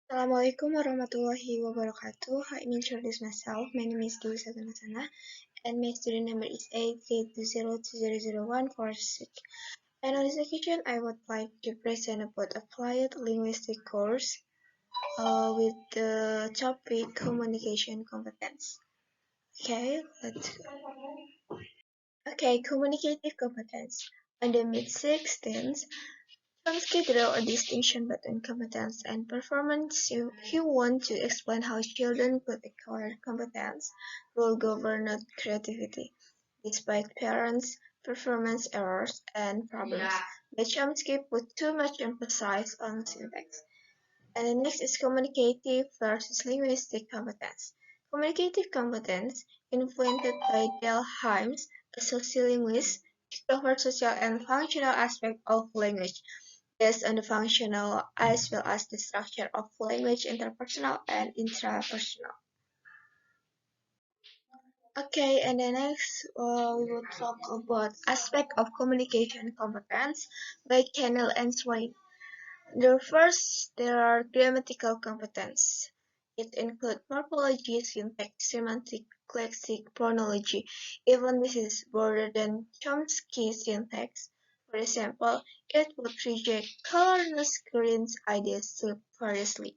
Assalamualaikum warahmatullahi wabarakatuh. Let me introduce myself. My name is Dwi Uswatun Hasanah, and my student number is 83202000146. And on this occasion, I would like to present about applied linguistic course with the topic communication competence. Okay, communicative competence. On the mid-16th, Chomsky drew a distinction between competence and performance. He wanted to explain how children could acquire competence will govern not creativity, despite parents' performance errors and problems. But Chomsky put too much emphasis on syntax. And the next is communicative versus linguistic competence. Communicative competence, invented by Dale Hymes, a sociolinguist, covers social and functional aspects of language based on the functional as well as the structure of language, interpersonal and intrapersonal. Okay, and then next we will talk about aspect of communication competence by Kennel and Swain. The first, there are grammatical competence. It includes morphology, syntax, semantic, lexic, phonology. Even this is broader than Chomsky's syntax. For example, it would reject colorless green's ideas superfluously.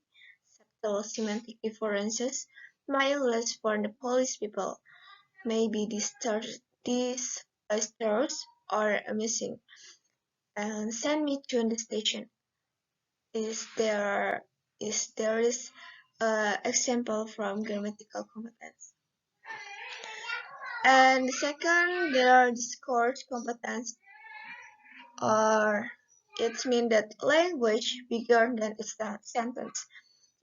Subtle semantic differences, mindless for the Polish people, may be disturbed or amusing. And send me to the station. There is example from grammatical competence. And second, there are discourse competence, or it means that language bigger than its sentence.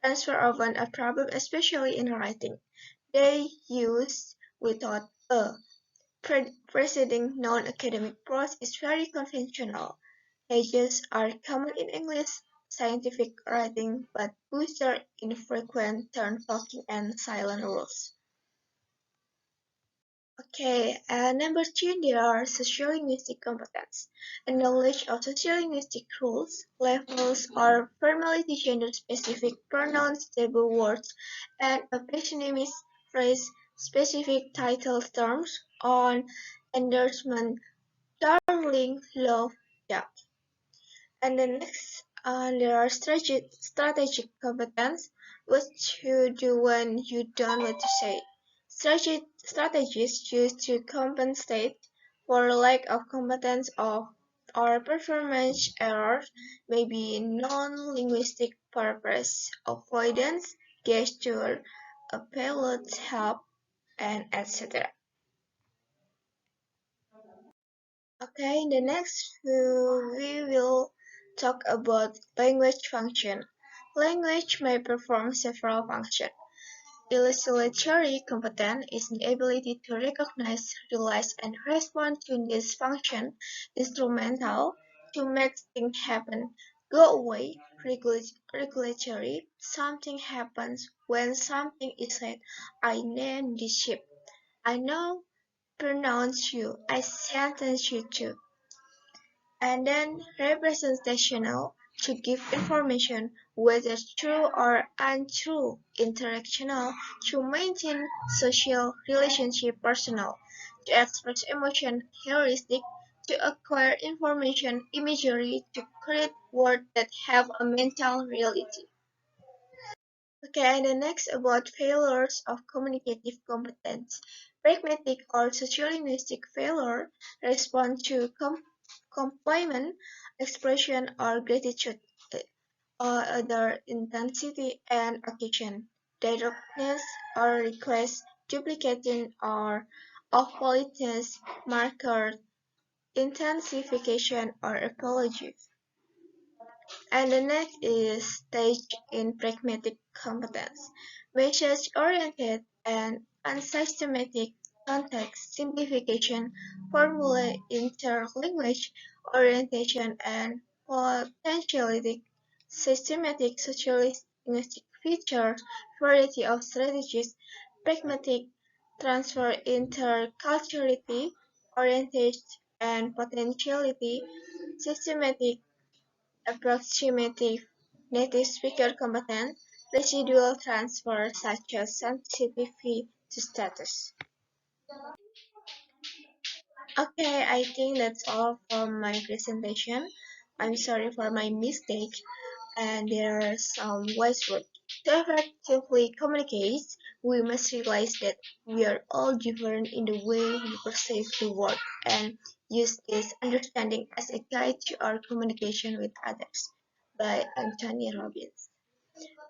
Transfer often a problem, especially in writing. They use without a preceding non-academic prose is very conventional. Pages are common in English scientific writing, but booster infrequent turn talking and silent rules. Okay, number two, there are sociolinguistic competence. A knowledge of sociolinguistic rules, levels, or formality gender-specific pronouns, taboo words, and a patronymic phrase specific title terms on endorsement, darling, love, doubt. And the next, there are strategic competence, what you do when you don't know what to say. Strategies used to compensate for lack of competence or performance errors may be non-linguistic purpose, avoidance, gesture, a payload help, and etc. Okay, the next we will talk about language function. Language may perform several functions. Illustratory competence is the ability to recognize, realize, and respond to this function. Instrumental, to make things happen. Go away, regulatory, something happens when something is said. I name this ship. I know, pronounce you, I sentence you to. And then representational, to give information, whether true or untrue. Interactional, to maintain social relationship. Personal, to express emotion. Heuristic, to acquire information. Imagery, to create words that have a mental reality. Okay, and the next about failures of communicative competence. Pragmatic or sociolinguistic failure respond to compliment, expression, or gratitude, or other intensity and occasion. Directness or request, duplicating or of politeness, marker, intensification, or apology. And the next is stage in pragmatic competence. Message-oriented and unsystematic context simplification, formula interlanguage orientation, and potentiality systematic sociolinguistic features, variety of strategies, pragmatic transfer interculturality, orientation and potentiality, systematic approximative native speaker competence, residual transfer such as sensitivity to status. Okay, I think that's all from my presentation. I'm sorry for my mistake, and there are some wise words. To effectively communicate, we must realize that we are all different in the way we perceive the world and use this understanding as a guide to our communication with others. By Anthony Robbins.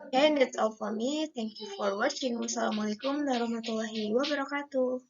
Okay, that's all for me. Thank you for watching. Wassalamualaikum warahmatullahi wabarakatuh.